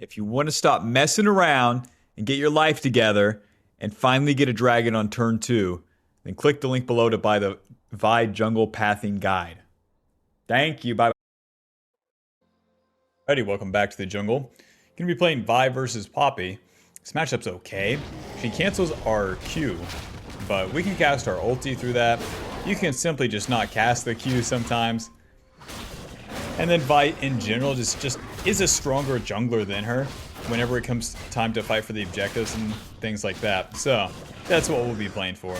If you want to stop messing around and get your life together and finally get a dragon on turn 2, then click the link below to buy the Vi Jungle Pathing Guide. Thank you. Bye. Alrighty, welcome back to the jungle. Gonna be playing Vi versus Poppy. This matchup's okay. She cancels our Q, but we can cast our ulti through that. You can simply just not cast the Q sometimes. And then Vi in general just is a stronger jungler than her whenever it comes time to fight for the objectives and things like that. So that's what we'll be playing for.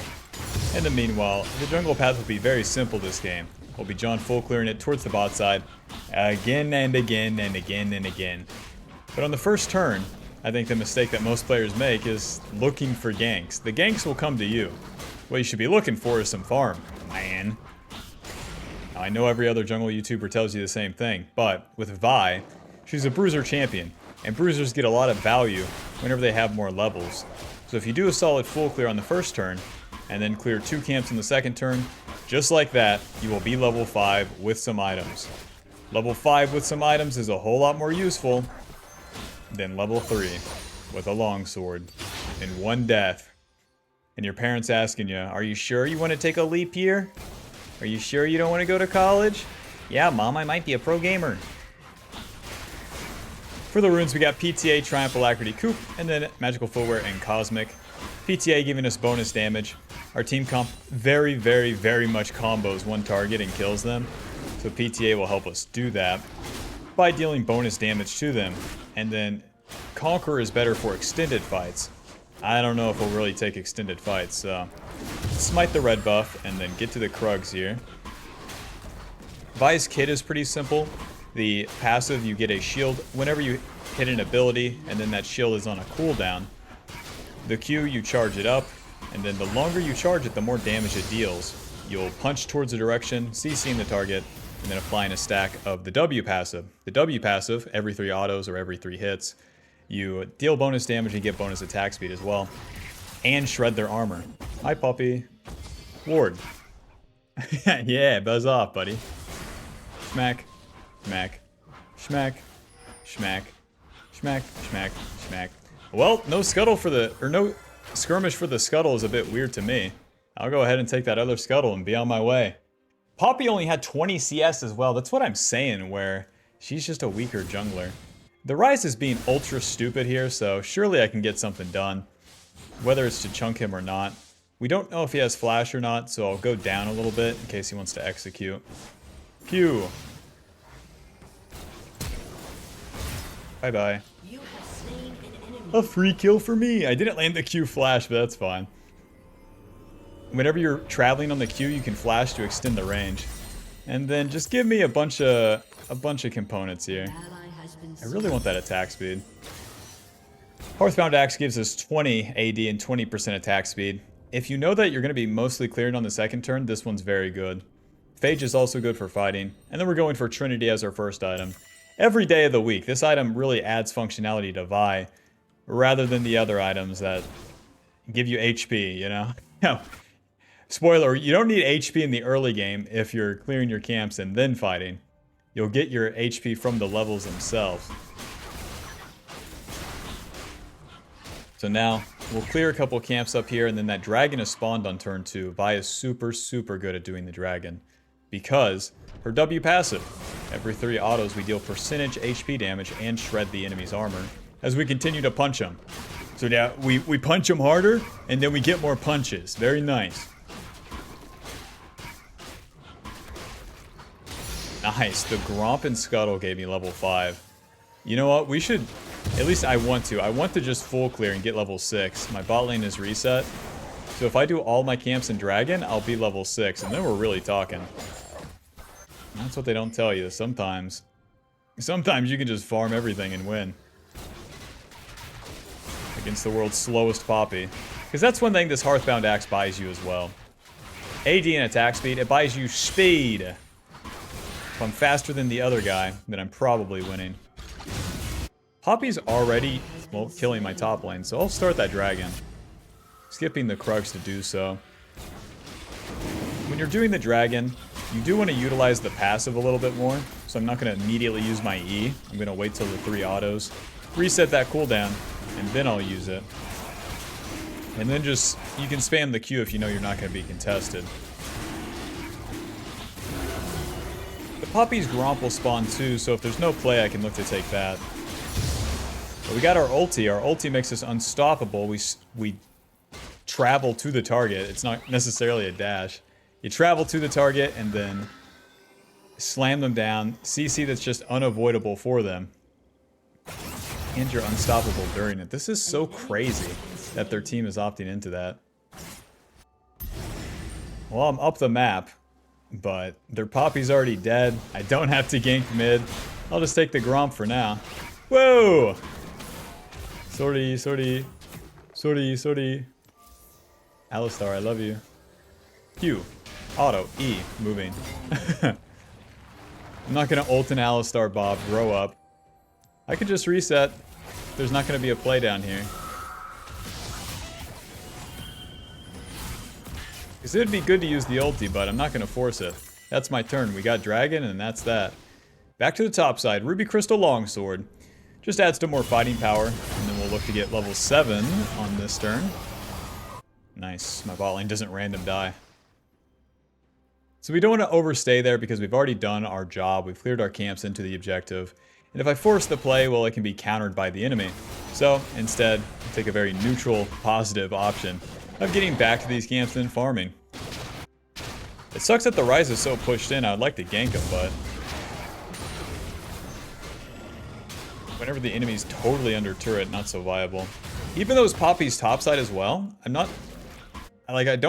In the meanwhile, the jungle path will be very simple this game. We'll be John full clearing it towards the bot side again and again and again and again. But on the first turn, I think the mistake that most players make is looking for ganks. The ganks will come to you. What you should be looking for is some farm, man. Now, I know every other jungle YouTuber tells you the same thing, but with Vi, she's a bruiser champion, and bruisers get a lot of value whenever they have more levels. So if you do a solid full clear on the first turn, and then clear 2 camps in the second turn, just like that, you will be level 5 with some items. Level 5 with some items is a whole lot more useful than level 3 with a longsword and 1 death. And your parents asking you, are you sure you want to take a leap year? Are you sure you don't want to go to college? Yeah, Mom, I might be a pro gamer. For the runes, we got PTA, Triumph, Alacrity, Coop, and then Magical Footwear and Cosmic. PTA giving us bonus damage. Our team comp very, very, very much combos one target and kills them. So PTA will help us do that by dealing bonus damage to them. And then Conqueror is better for extended fights. I don't know if we'll really take extended fights, so smite the red buff and then get to the Krugs here. Vi's kit is pretty simple. The passive, you get a shield whenever you hit an ability, and then that shield is on a cooldown. The Q, you charge it up, and then the longer you charge it, the more damage it deals. You'll punch towards a direction, CCing the target, and then applying a stack of the W passive. The W passive, every 3 autos or every 3 hits, you deal bonus damage and get bonus attack speed as well. And shred their armor. Hi, Poppy. Ward. Yeah, buzz off, buddy. Smack. Smack. Schmack. Schmack. Schmack. Schmack. Schmack. Well, no scuttle for the... or no skirmish for the scuttle is a bit weird to me. I'll go ahead and take that other scuttle and be on my way. Poppy only had 20 CS as well. That's what I'm saying, where she's just a weaker jungler. The Ryze is being ultra stupid here, so surely I can get something done. Whether it's to chunk him or not. We don't know if he has flash or not, so I'll go down a little bit in case he wants to execute. Q. Bye-bye. A free kill for me. I didn't land the Q flash, but that's fine. Whenever you're traveling on the Q, you can flash to extend the range. And then just give me a bunch of components here. I really want that attack speed. Hearthbound Axe gives us 20 AD and 20% attack speed. If you know that you're going to be mostly cleared on the second turn, this one's very good. Phage is also good for fighting. And then we're going for Trinity as our first item. Every day of the week, this item really adds functionality to Vi, rather than the other items that give you HP, you know? No. Spoiler, you don't need HP in the early game if you're clearing your camps and then fighting. You'll get your HP from the levels themselves. So now, we'll clear a couple camps up here, and then that dragon is spawned on turn 2. Vi is super, super good at doing the dragon. Because her W passive. Every 3 autos, we deal percentage HP damage and shred the enemy's armor as we continue to punch them. So now, we punch them harder, and then we get more punches. Very nice. Nice. The Gromp and Scuttle gave me level 5. You know what? We should... at least I want to. I want to just full clear and get level 6. My bot lane is reset. So if I do all my camps in Dragon, I'll be level 6. And then we're really talking. That's what they don't tell you. Sometimes you can just farm everything and win. Against the world's slowest Poppy. Because that's one thing this Hearthbound Axe buys you as well. AD and attack speed. It buys you speed. If I'm faster than the other guy, then I'm probably winning. Poppy's already, well, killing my top lane, so I'll start that dragon. Skipping the Krugs to do so. When you're doing the dragon, you do want to utilize the passive a little bit more, so I'm not going to immediately use my E. I'm going to wait till the 3 autos, reset that cooldown, and then I'll use it. And then just, you can spam the Q if you know you're not going to be contested. The Poppy's Gromp will spawn too, so if there's no play, I can look to take that. But we got our ulti. Our ulti makes us unstoppable. We travel to the target. It's not necessarily a dash. You travel to the target and then slam them down. CC that's just unavoidable for them. And you're unstoppable during it. This is so crazy that their team is opting into that. Well, I'm up the map, but their Poppy's already dead. I don't have to gank mid. I'll just take the Gromp for now. Whoa! Sorry. Alistar, I love you. Q. Auto. E. Moving. I'm not gonna ult an Alistar, Bob. Grow up. I could just reset. There's not gonna be a play down here. Because it'd be good to use the ulti, but I'm not gonna force it. That's my turn. We got Dragon, and that's that. Back to the top side. Ruby Crystal Longsword. Just adds to more fighting power, and then we'll look to get level 7 on this turn. Nice. My bot lane doesn't random die. So we don't want to overstay there because we've already done our job. We've cleared our camps into the objective. And if I force the play, well, it can be countered by the enemy. So instead, I'll take a very neutral, positive option of getting back to these camps and farming. It sucks that the Ryze is so pushed in. I'd like to gank him, but whenever the enemy's totally under turret, not so viable. Even though it's Poppy's top side as well, I don't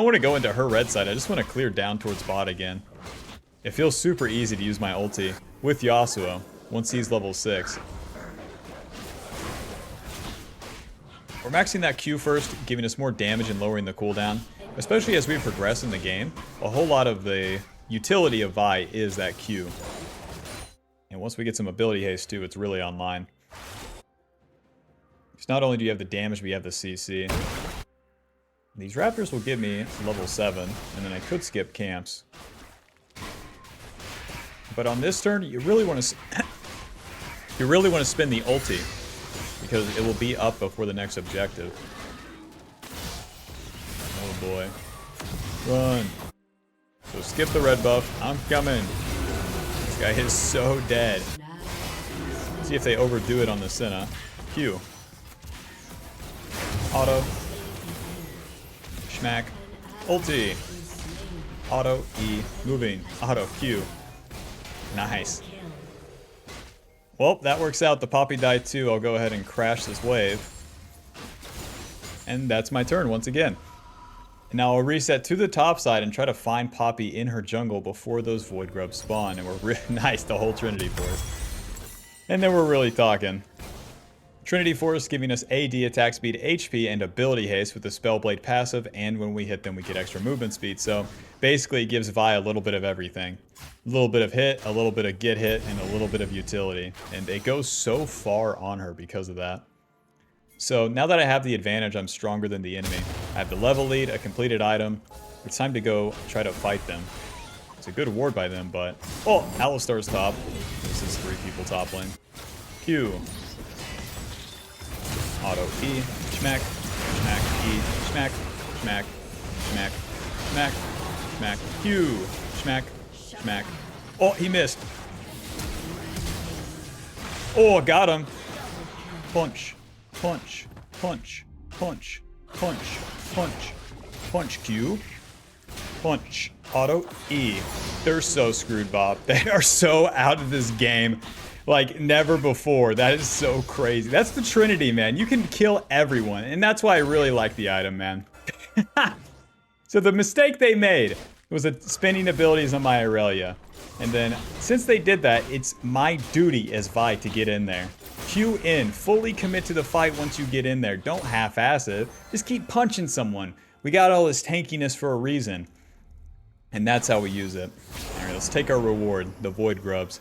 want to go into her red side. I just want to clear down towards bot again. It feels super easy to use my ulti with Yasuo once he's level 6. We're maxing that Q first, giving us more damage and lowering the cooldown. Especially as we progress in the game, a whole lot of the utility of Vi is that Q. And once we get some ability haste too, it's really online. Because not only do you have the damage, but you have the CC. These Raptors will give me level 7, and then I could skip camps. But on this turn, you really want to spin the ulti, because it will be up before the next objective. Oh boy. Run. So skip the red buff. I'm coming. This guy is so dead. See if they overdo it on the Senna. Q. Auto. Schmack. Ulti. Auto. E. Moving. Auto. Q. Nice. Well, that works out. The Poppy died too. I'll go ahead and crash this wave. And that's my turn once again. Now I'll reset to the top side and try to find Poppy in her jungle before those Void Grubs spawn. And we're really nice, the whole Trinity Force. And then we're really talking. Trinity Force giving us AD, attack speed, HP, and ability haste with the Spellblade passive. And when we hit them, we get extra movement speed. So basically it gives Vi a little bit of everything. A little bit of hit, a little bit of get hit, and a little bit of utility. And it goes so far on her because of that. So now that I have the advantage, I'm stronger than the enemy. I have the level lead, a completed item. It's time to go try to fight them. It's a good ward by them, but... Oh, Alistar's top. This is 3 people top lane. Q. Auto E. Schmack. Schmack. E. Schmack. Schmack. Schmack. Schmack. Schmack. Q. Schmack. Schmack. Oh, he missed. Oh, got him. Punch. Punch, punch, punch, punch, punch, punch Q, punch, auto E. They're so screwed, Bob. They are so out of this game like never before. That is so crazy. That's the Trinity, man. You can kill everyone, and that's why I really like the item, man. So the mistake they made was spinning abilities on my Aurelia. And then, since they did that, it's my duty as Vi to get in there. Q in. Fully commit to the fight once you get in there. Don't half-ass it. Just keep punching someone. We got all this tankiness for a reason. And that's how we use it. Alright, let's take our reward. The Void Grubs.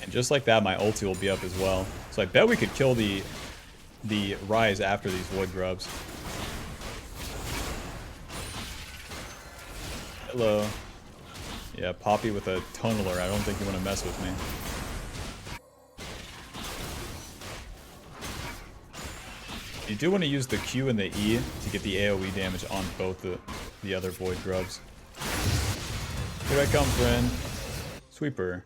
And just like that, my ulti will be up as well. So I bet we could kill the Ryze after these Void Grubs. Hello. Yeah, Poppy with a tunneler. I don't think you want to mess with me. You do want to use the Q and the E to get the AoE damage on both the other Void Grubs. Here I come, friend. Sweeper.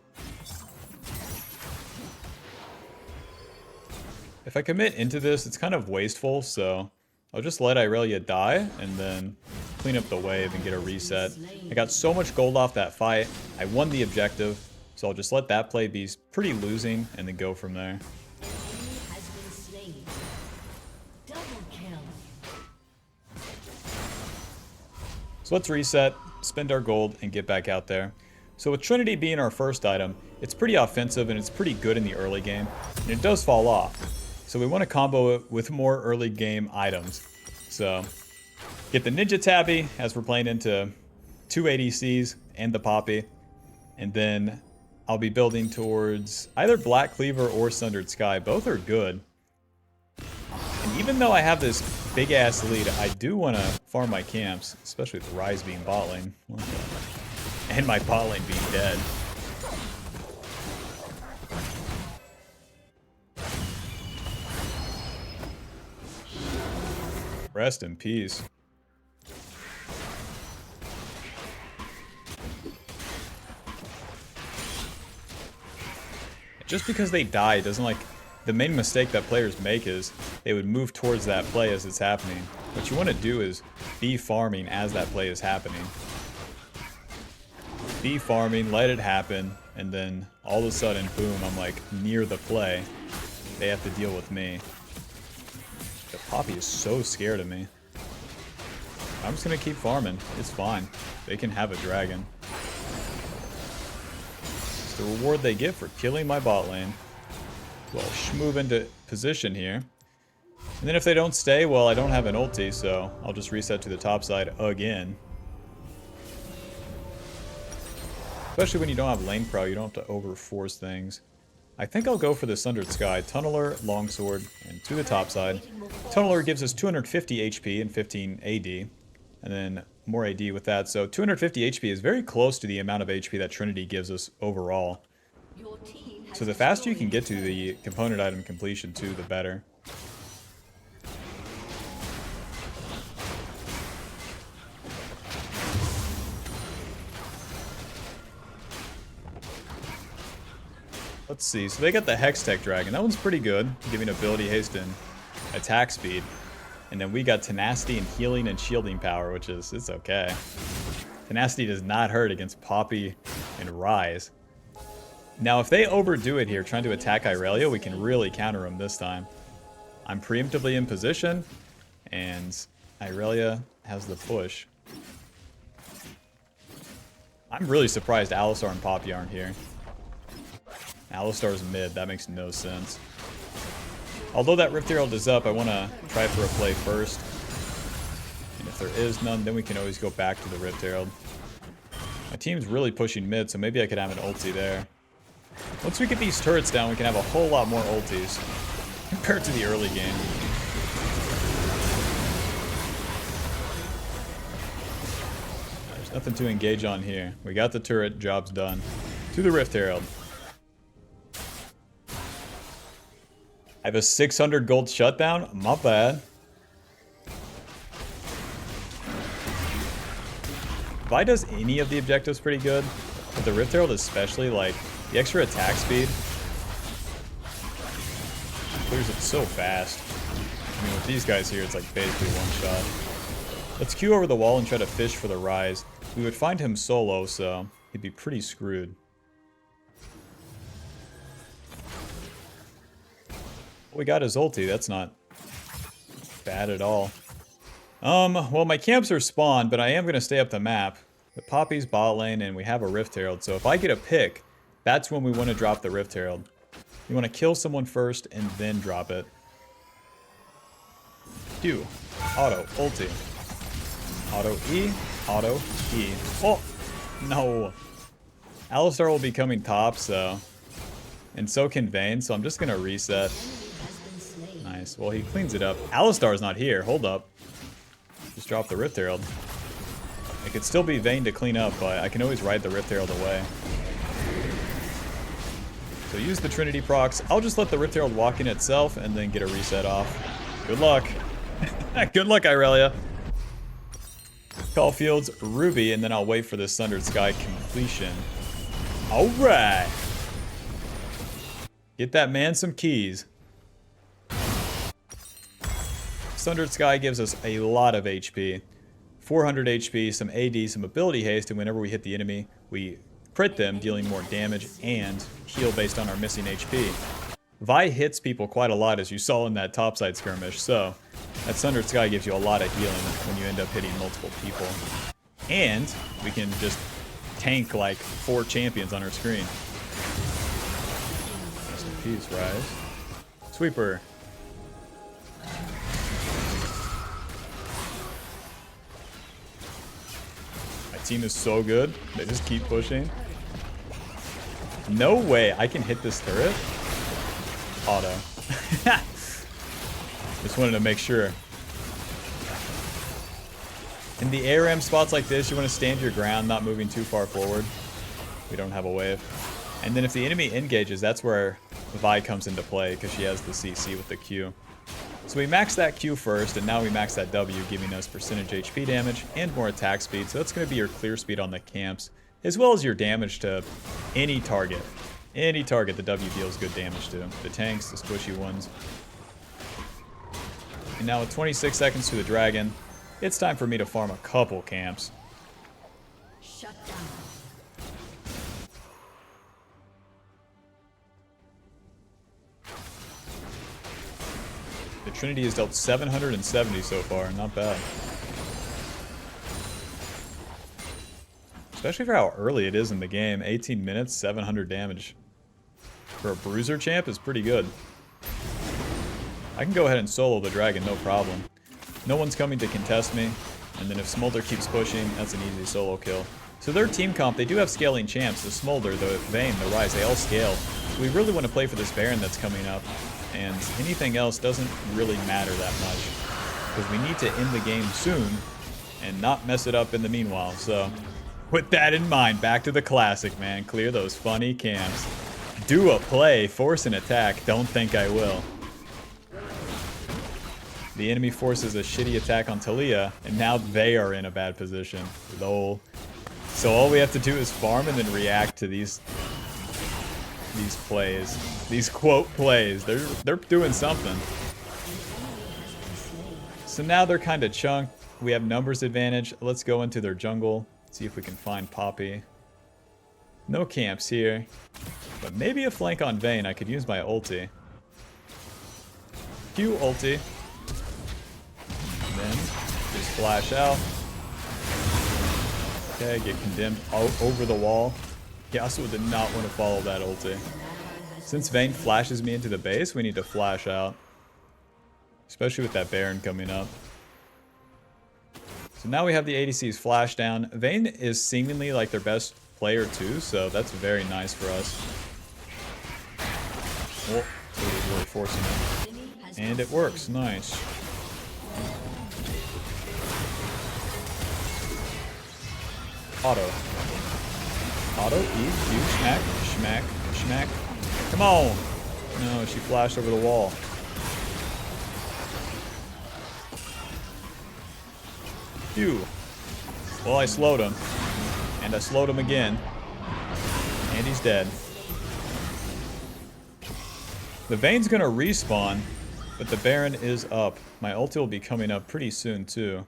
If I commit into this, it's kind of wasteful, so I'll just let Irelia die and then clean up the wave and get a reset. I got so much gold off that fight. I won the objective, so I'll just let that play be pretty losing and then go from there. So let's reset, spend our gold, and get back out there. So with Trinity being our first item, it's pretty offensive and it's pretty good in the early game, and it does fall off. So we want to combo it with more early game items. So get the Ninja Tabby as we're playing into 2 ADCs and the Poppy, and then I'll be building towards either Black Cleaver or Sundered Sky. Both are good. And even though I have this big ass lead, I do want to farm my camps, especially with Ryze being bot lane. And my bot lane being dead. Rest in peace. Just because they die doesn't like... The main mistake that players make is they would move towards that play as it's happening. What you want to do is be farming as that play is happening. Be farming, let it happen, and then all of a sudden, boom, I'm like near the play. They have to deal with me. The Poppy is so scared of me. I'm just gonna keep farming. It's fine. They can have a dragon. It's the reward they get for killing my bot lane. Well, move into position here. And then if they don't stay, well, I don't have an ulti, so I'll just reset to the top side again. Especially when you don't have lane pro, you don't have to overforce things. I think I'll go for the Sundered Sky. Tunneler, Longsword, and to the top side. Tunneler gives us 250 HP and 15 AD. And then more AD with that. So 250 HP is very close to the amount of HP that Trinity gives us overall. So the faster you can get to the component item completion too, the better. Let's see, so they got the Hextech Dragon. That one's pretty good, giving ability haste and attack speed. And then we got Tenacity and Healing and Shielding Power, which is, it's okay. Tenacity does not hurt against Poppy and Ryze. Now, if they overdo it here, trying to attack Irelia, we can really counter them this time. I'm preemptively in position, and Irelia has the push. I'm really surprised Alistar and Poppy aren't here. Alistar's mid, that makes no sense. Although that Rift Herald is up, I want to try for a play first. And if there is none, then we can always go back to the Rift Herald. My team's really pushing mid, so maybe I could have an ulti there. Once we get these turrets down, we can have a whole lot more ultis compared to the early game. There's nothing to engage on here. We got the turret, job's done. To the Rift Herald. I have a 600 gold shutdown? Not bad. Vi does any of the objectives pretty good, but the Rift Herald especially, like, the extra attack speed clears it so fast. I mean, with these guys here, it's like basically one shot. Let's Q over the wall and try to fish for the Ryze. We would find him solo, so he'd be pretty screwed. We got his ulti, that's not bad at all. Well, my camps are spawned, but I am going to stay up the map. The Poppy's bot lane, and we have a Rift Herald, so if I get a pick, that's when we want to drop the Rift Herald. You want to kill someone first, and then drop it. Q. Auto. Ulti. Auto E. Auto E. Oh! No! Alistar will be coming top, so... And so can Vayne, so I'm just going to reset. Nice. Well, he cleans it up. Alistar's not here. Hold up. Just drop the Rift Herald. It could still be Vayne to clean up, but I can always ride the Rift Herald away. So use the Trinity procs. I'll just let the Rift Herald walk in itself and then get a reset off. Good luck. Good luck, Irelia. Caulfield's Ruby, and then I'll wait for this Sundered Sky completion. Alright. Get that man some keys. Sundered Sky gives us a lot of HP. 400 HP, some AD, some ability haste, and whenever we hit the enemy, we crit them, dealing more damage and heal based on our missing HP. Vi hits people quite a lot, as you saw in that topside skirmish, so that Sundered Sky gives you a lot of healing when you end up hitting multiple people. And we can just tank like 4 champions on our screen. Rest in peace, Rise. Sweeper. My team is so good. They just keep pushing. No way I can hit this turret. Auto. Just wanted to make sure. In the ARAM spots like this, you want to stand your ground, not moving too far forward. We don't have a wave. And then if the enemy engages, that's where Vi comes into play, because she has the CC with the Q. So we max that Q first, and now we max that W, giving us percentage HP damage and more attack speed. So that's going to be your clear speed on the camps, as well as your damage to any target. Any target the W deals good damage to. The tanks, the squishy ones. And now with 26 seconds to the dragon, it's time for me to farm a couple camps. Shut down. The Trinity has dealt 770 so far, not bad. Especially for how early it is in the game. 18 minutes, 700 damage. For a bruiser champ is pretty good. I can go ahead and solo the dragon, no problem. No one's coming to contest me. And then if Smolder keeps pushing, that's an easy solo kill. So their team comp, they do have scaling champs. The Smolder, the Vayne, the Rise, they all scale. So we really want to play for this Baron that's coming up. And anything else doesn't really matter that much. Because we need to end the game soon and not mess it up in the meanwhile. So with that in mind, back to the classic, man. Clear those funny camps. Do a play, force an attack. Don't think I will. The enemy forces a shitty attack on Talia, and now they are in a bad position. Lol. So all we have to do is farm and then react to these plays. These quote plays. They're doing something. So now they're kind of chunked. We have numbers advantage. Let's go into their jungle. See if we can find Poppy. No camps here. But maybe a flank on Vayne. I could use my ulti. Q ulti. And then just flash out. Okay, get condemned over the wall. Yasuo did not want to follow that ulti. Since Vayne flashes me into the base, we need to flash out. Especially with that Baron coming up. So now we have the ADC's flash down. Vayne is seemingly like their best player too, so that's very nice for us. Oh, so really forcing it. And it works, nice. Auto. Auto, E, Q, smack, schmack, schmack. Come on! No, she flashed over the wall. Phew. Well, I slowed him. And I slowed him again. And he's dead. The Vayne's gonna respawn, but the Baron is up. My ulti will be coming up pretty soon, too.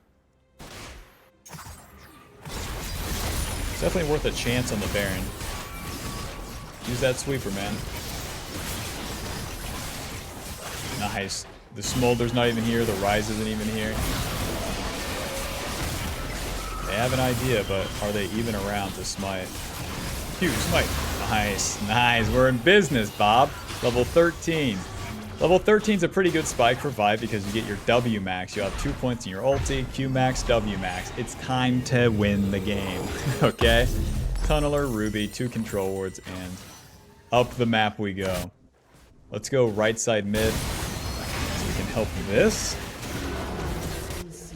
It's definitely worth a chance on the Baron. Use that sweeper, man. Nice. The Smolder's not even here. The Rise isn't even here. They have an idea, but are they even around to smite? Huge smite. Nice. Nice. We're in business, Bob. Level 13. Level 13 is a pretty good spike for Vi because you get your W max. You have 2 points in your ulti, Q max, W max. It's time to win the game. Okay? Tunneler, Ruby, 2 control wards, and up the map we go. Let's go right side mid. So we can help this.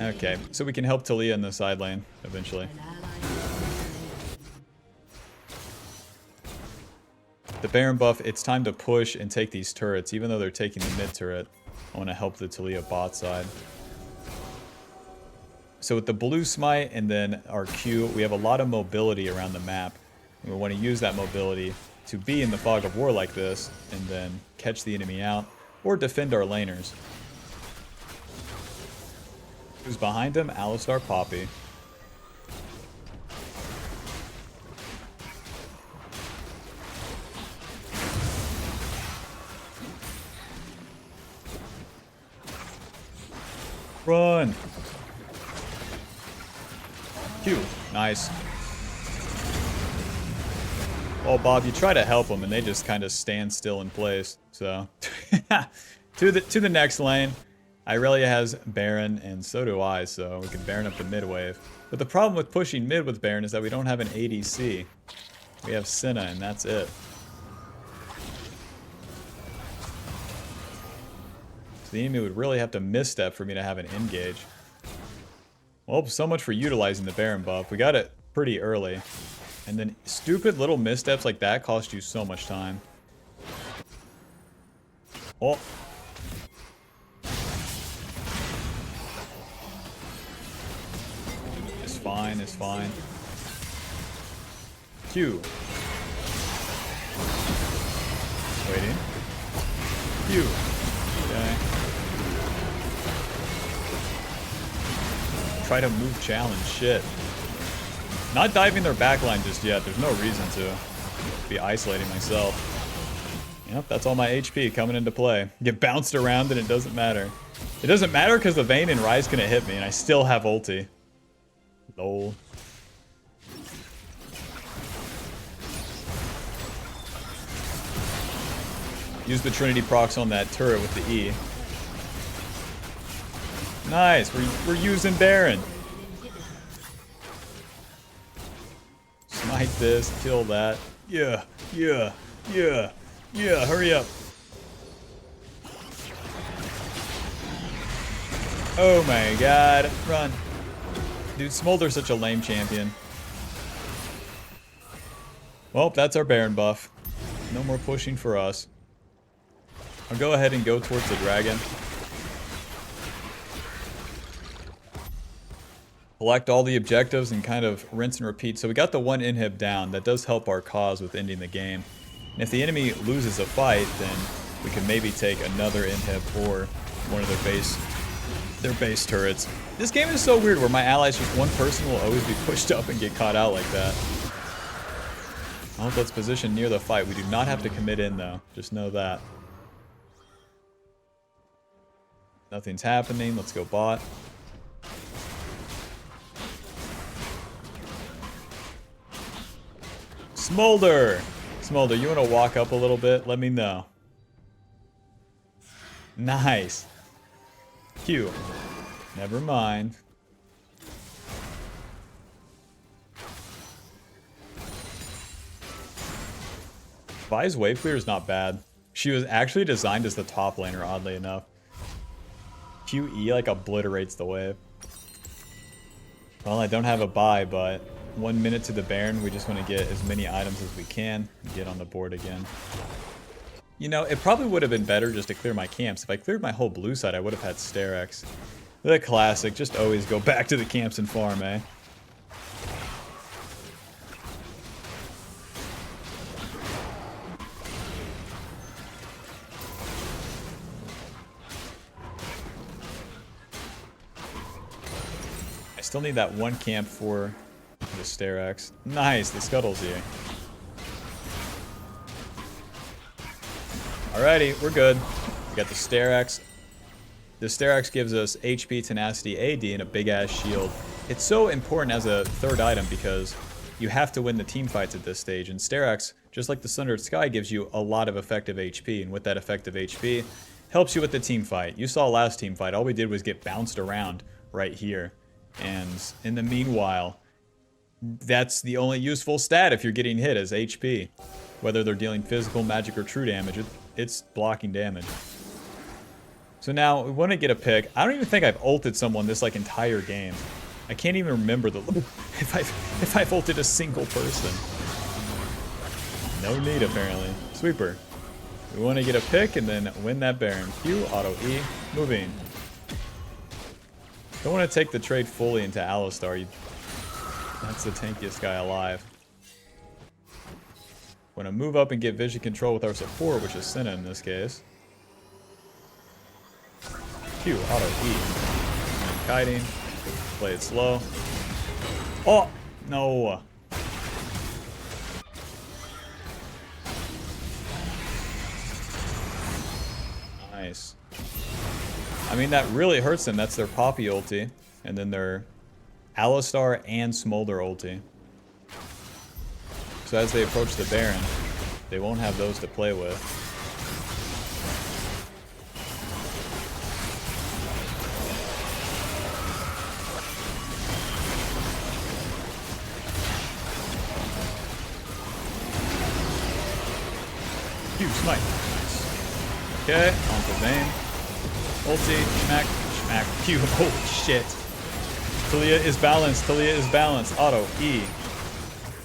Okay, so we can help Talia in the side lane eventually. The Baron buff, it's time to push and take these turrets. Even though they're taking the mid turret, I want to help the Taliyah bot side. So with the blue smite and then our Q, we have a lot of mobility around the map. And we want to use that mobility to be in the fog of war like this and then catch the enemy out or defend our laners. Who's behind him? Alistar Poppy. Run! Q. Nice. Oh, Bob, you try to help them and they just kind of stand still in place. So, to the next lane. Irelia has Baron and so do I, so we can Baron up the mid wave. But the problem with pushing mid with Baron is that we don't have an ADC. We have Senna and that's it. The enemy would really have to misstep for me to have an engage. Well, so much for utilizing the Baron buff. We got it pretty early. And then stupid little missteps like that cost you so much time. Oh. It's fine, it's fine. Q. Waiting. Q. Okay. Try to move challenge, shit. Not diving their backline just yet, there's no reason to be isolating myself. Yep, that's all my HP coming into play. Get bounced around and it doesn't matter. It doesn't matter because the Vayne and Ryze gonna hit me and I still have ulti. Lol. Use the Trinity procs on that turret with the E. Nice, we're using Baron. Smite this, kill that. Yeah, yeah, yeah, yeah, hurry up. Oh my god, run. Dude, Smolder's such a lame champion. Well, that's our Baron buff. No more pushing for us. I'll go ahead and go towards the dragon. Collect all the objectives and kind of rinse and repeat. So we got the one inhib down. That does help our cause with ending the game. And if the enemy loses a fight, then we can maybe take another inhib or one of their base turrets. This game is so weird where my allies, just one person will always be pushed up and get caught out like that. I hope that's positioned near the fight. We do not have to commit in though. Just know that. Nothing's happening. Let's go bot. Smolder! Smolder, you want to walk up a little bit? Let me know. Nice. Q. Never mind. Vi's wave clear is not bad. She was actually designed as the top laner, oddly enough. QE like obliterates the wave. Well, I don't have a buy, but 1 minute to the Baron. We just want to get as many items as we can and get on the board again. You know, it probably would have been better just to clear my camps. If I cleared my whole blue side, I would have had Sterex. The classic, just always go back to the camps and farm, eh? I still need that one camp for the Sterex. Nice, the Scuttle's here. Alrighty, we're good. We got the Sterex. The Sterex gives us HP, Tenacity, AD, and a big-ass shield. It's so important as a third item because you have to win the team fights at this stage. And Sterex, just like the Sundered Sky, gives you a lot of effective HP. And with that effective HP, helps you with the team fight. You saw last team fight, all we did was get bounced around right here. And in the meanwhile, that's the only useful stat if you're getting hit as HP. Whether they're dealing physical, magic, or true damage, it's blocking damage. So now we want to get a pick. I don't even think I've ulted someone this like entire game. I can't even remember if I've ulted a single person. No need apparently. Sweeper. We want to get a pick and then win that Baron. Q, auto E, moving. Don't want to take the trade fully into Alistar. That's the tankiest guy alive. Want to move up and get vision control with our support, which is Senna in this case. Q, auto E. And kiting. Play it slow. Oh! No! Nice. I mean, that really hurts them. That's their Poppy ulti. And then their Alistar and Smolder ulti. So as they approach the Baron, they won't have those to play with. Q, smite. Okay, onto Vayne. Ulti, smack, smack, Q. Holy shit. Talia is balanced, Talia is balanced. Auto, E.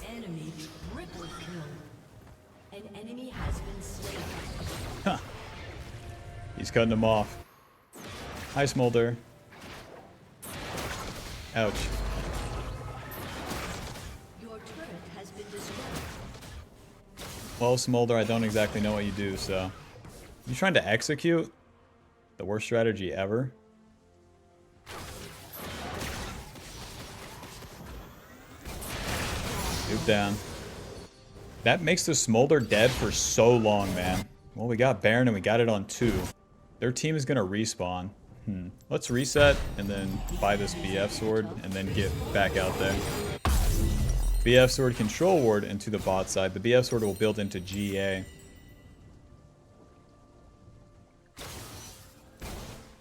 Enemy triple kill. An enemy has been slain. Huh. He's cutting him off. Hi, Smolder. Ouch. Your turret has been destroyed. Well, Smolder, I don't exactly know what you do, so... You trying to execute? The worst strategy ever? Dupe down. That makes the Smolder dead for so long, man. Well, we got Baron and we got it on 2. Their team is gonna respawn. Let's reset and then buy this BF sword and then get back out there. BF sword control ward into the bot side. The BF sword will build into GA.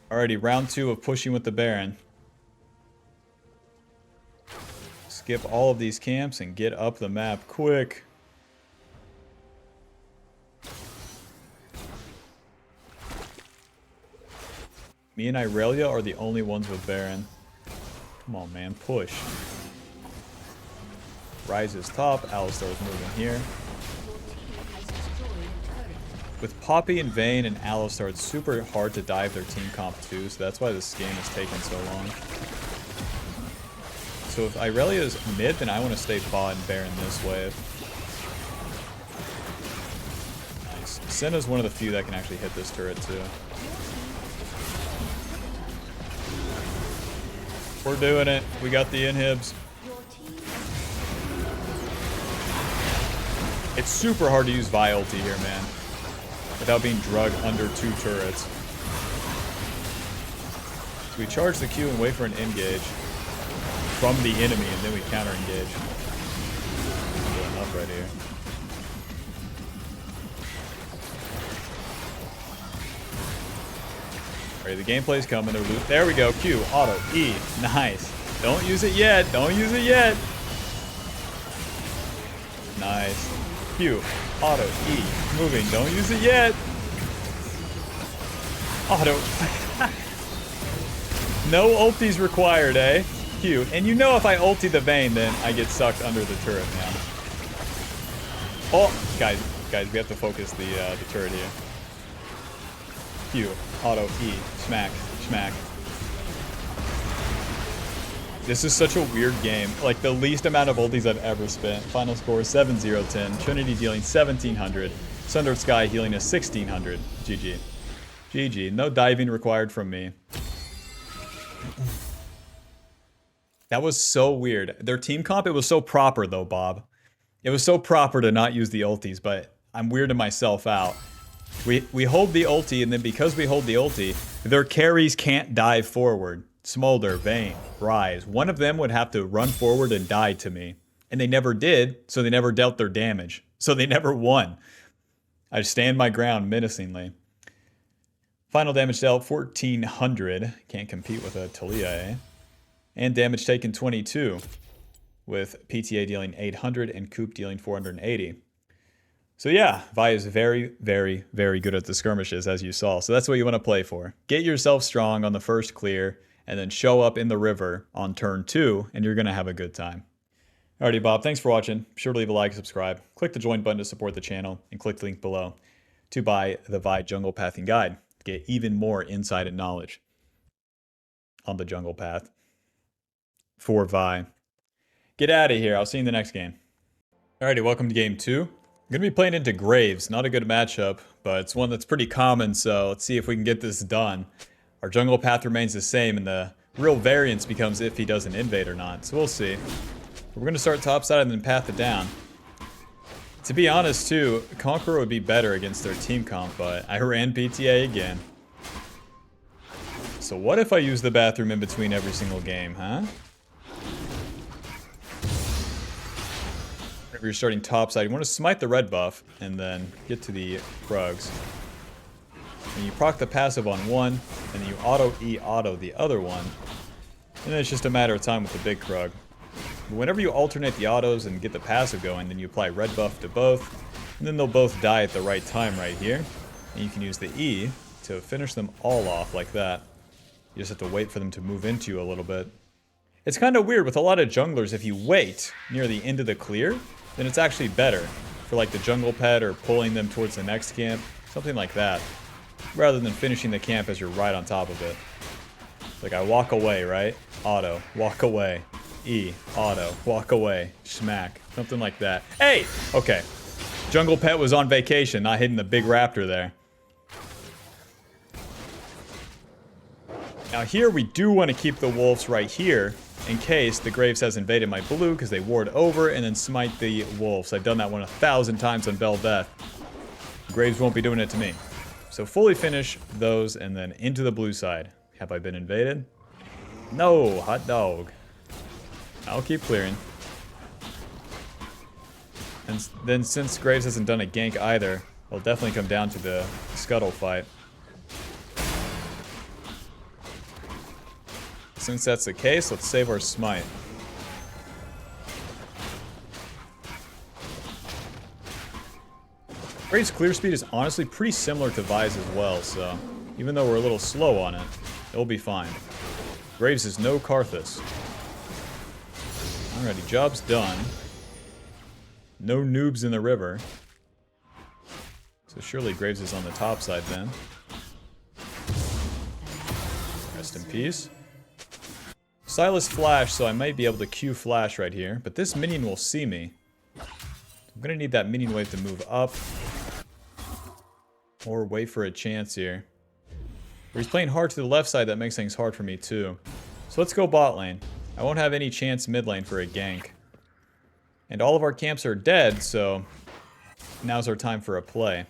Alrighty, round 2 of pushing with the Baron. Skip all of these camps and get up the map quick. Me and Irelia are the only ones with Baron. Come on, man, push. Ryze is top, Alistar is moving here. With Poppy and Vayne and Alistar, it's super hard to dive their team comp too, so that's why this game is taking so long. So if Irelia is mid, then I want to stay bot and Baron this wave. Nice. Senna's one of the few that can actually hit this turret too. We're doing it. We got the inhibs. It's super hard to use Vi ulti here, man. Without being drugged under 2 turrets. So we charge the Q and wait for an engage from the enemy, and then we counter engage. Good enough right here. Alright, the gameplay's coming. There we go. Q, auto, E. Nice. Don't use it yet. Don't use it yet. Nice. Q, auto, E, moving, don't use it yet. Auto. No ultis required, eh? Q, and you know if I ulti the Vayne, then I get sucked under the turret now. Oh, guys, we have to focus the turret here. Q, auto, E, smack, smack. This is such a weird game. Like, the least amount of ultis I've ever spent. Final score 7-0-10. Trinity dealing 1,700. Sundered Sky healing us 1,600. GG. GG. No diving required from me. That was so weird. Their team comp, it was so proper, though, Bob. It was so proper to not use the ultis, but I'm weirding myself out. We hold the ulti, and then because we hold the ulti, their carries can't dive forward. Smolder, Vayne, Ryze. One of them would have to run forward and die to me. And they never did, so they never dealt their damage. So they never won. I stand my ground menacingly. Final damage dealt, 1,400. Can't compete with a Talia, eh? And damage taken, 22. With PTA dealing 800 and Coop dealing 480. So yeah, Vi is very, very, very good at the skirmishes, as you saw. So that's what you want to play for. Get yourself strong on the first clear, and then show up in the river on turn 2, and you're going to have a good time. Alrighty, Bob, thanks for watching. Be sure to leave a like, subscribe, click the join button to support the channel, and click the link below to buy the Vi Jungle Pathing Guide to get even more insight and knowledge on the jungle path for Vi. Get out of here. I'll see you in the next game. Alrighty, welcome to game 2. I'm going to be playing into Graves. Not a good matchup, but it's one that's pretty common, so let's see if we can get this done. Our jungle path remains the same, and the real variance becomes if he does an invade or not, so we'll see. We're going to start topside and then path it down. To be honest, too, Conqueror would be better against their team comp, but I ran PTA again. So what if I use the bathroom in between every single game, huh? If you're starting topside, you want to smite the red buff and then get to the Krugs. And you proc the passive on one, and then you auto the other one. And then it's just a matter of time with the big Krug. But whenever you alternate the autos and get the passive going, then you apply red buff to both, and then they'll both die at the right time right here. And you can use the E to finish them all off like that. You just have to wait for them to move into you a little bit. It's kind of weird with a lot of junglers, if you wait near the end of the clear, then it's actually better for like the jungle pet or pulling them towards the next camp, something like that, rather than finishing the camp as you're right on top of it. Like I walk away, right? Auto, walk away. E, auto, walk away, smack, something like that. Hey! Okay. Jungle pet was on vacation, not hitting the big raptor there. Now here we do want to keep the wolves right here in case the Graves has invaded my blue because they ward over and then smite the wolves. I've done that one 1,000 times on Bel'Veth. Graves won't be doing it to me. So fully finish those and then into the blue side. Have I been invaded? No, hot dog. I'll keep clearing. And then since Graves hasn't done a gank either, it'll definitely come down to the scuttle fight. Since that's the case, let's save our smite. Graves' clear speed is honestly pretty similar to Vi's as well, so even though we're a little slow on it, it'll be fine. Graves is no Karthus. Alrighty, job's done. No noobs in the river. So surely Graves is on the top side then. Rest in peace. Silas flash, so I might be able to Q flash right here, but this minion will see me. I'm gonna need that minion wave to move up. Or wait for a chance here. He's playing hard to the left side, that makes things hard for me too. So let's go bot lane. I won't have any chance mid lane for a gank. And all of our camps are dead, so now's our time for a play.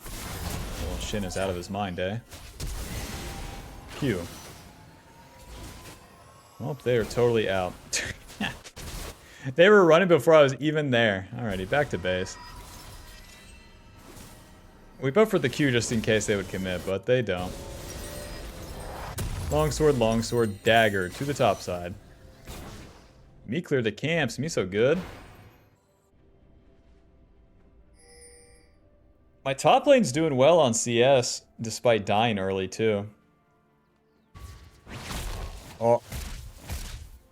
Well, Shin is out of his mind, eh? Q. Well, they are totally out. They were running before I was even there. Alrighty, back to base. We built for the Q just in case they would commit, but they don't. Longsword, dagger to the top side. Me clear the camps, me so good. My top lane's doing well on CS, despite dying early too. Oh.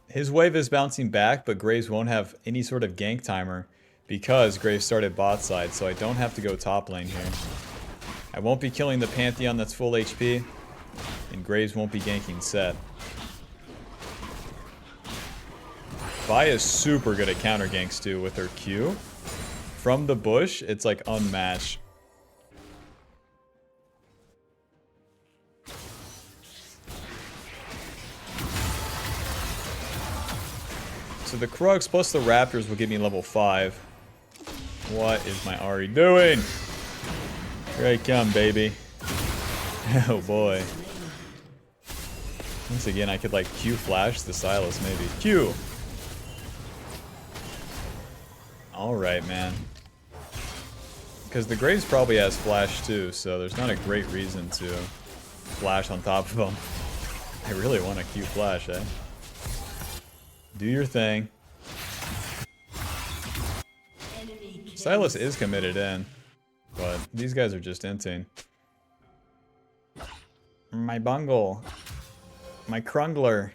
His wave is bouncing back, but Graves won't have any sort of gank timer because Graves started bot side, so I don't have to go top lane here. I won't be killing the Pantheon that's full HP, and Graves won't be ganking set. Vi is super good at counter ganks too with her Q. From the bush, it's like unmatched. So the Krugs plus the Raptors will give me level 5. What is my Ahri doing? Here I come, baby. Oh boy. Once again, I could like Q flash the Silas maybe. Q! Alright, man. Because the Graves probably has flash too, so there's not a great reason to flash on top of him. I really want a Q flash, eh? Do your thing. Silas is committed in, but these guys are just inting. My bungle. My crungler.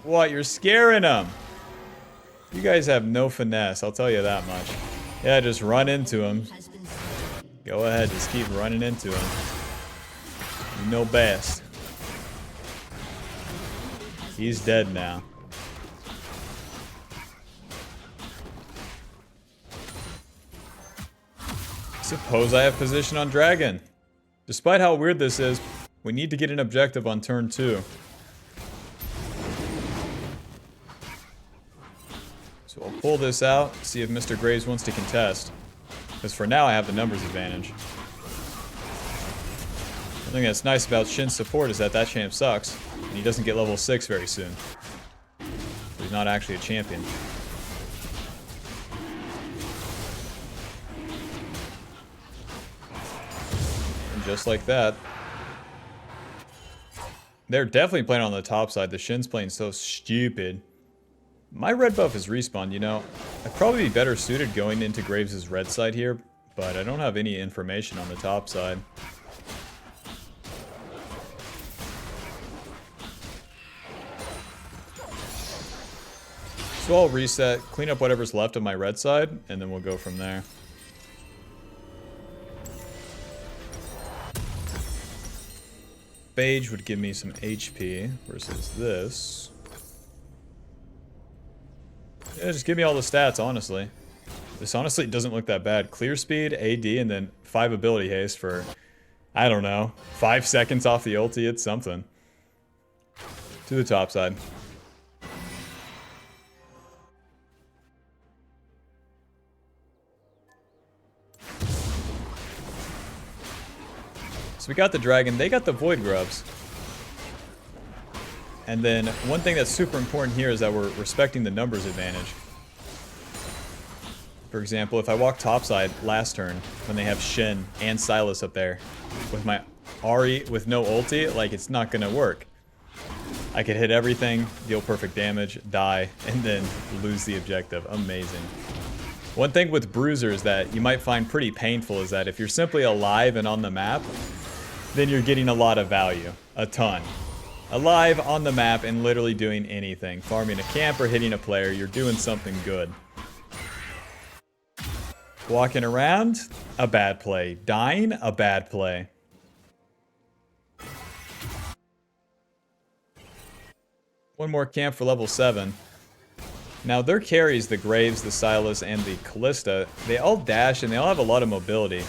What? You're scaring them. You guys have no finesse, I'll tell you that much. Yeah, just run into him. Go ahead, just keep running into him. You know best. He's dead now. Suppose I have position on dragon. Despite how weird this is, we need to get an objective on turn 2. So I'll pull this out, see if Mr. Graves wants to contest. Because for now I have the numbers advantage. The thing that's nice about Shin's support is that champ sucks, and he doesn't get level 6 very soon. So he's not actually a champion. And just like that. They're definitely playing on the top side. The Shin's playing so stupid. My red buff is respawn, you know. I'd probably be better suited going into Graves' red side here, but I don't have any information on the top side. So I'll reset, clean up whatever's left of my red side, and then we'll go from there. Phage would give me some HP versus this. Yeah, just give me all the stats, honestly. This honestly doesn't look that bad. Clear speed, AD, and then 5 ability haste for, I don't know, 5 seconds off the ulti. It's something. To the top side. So we got the dragon, they got the void grubs. And then one thing that's super important here is that we're respecting the numbers advantage. For example, if I walk topside last turn when they have Shin and Sylas up there with my Ahri with no ulti, like it's not gonna work. I could hit everything, deal perfect damage, die, and then lose the objective. Amazing. One thing with bruisers that you might find pretty painful is that if you're simply alive and on the map, then you're getting a lot of value. A ton. Alive on the map and literally doing anything. Farming a camp or hitting a player, you're doing something good. Walking around, a bad play. Dying, a bad play. One more camp for level 7. Now their carries, the Graves, the Sylas, and the Callista, they all dash and they all have a lot of mobility.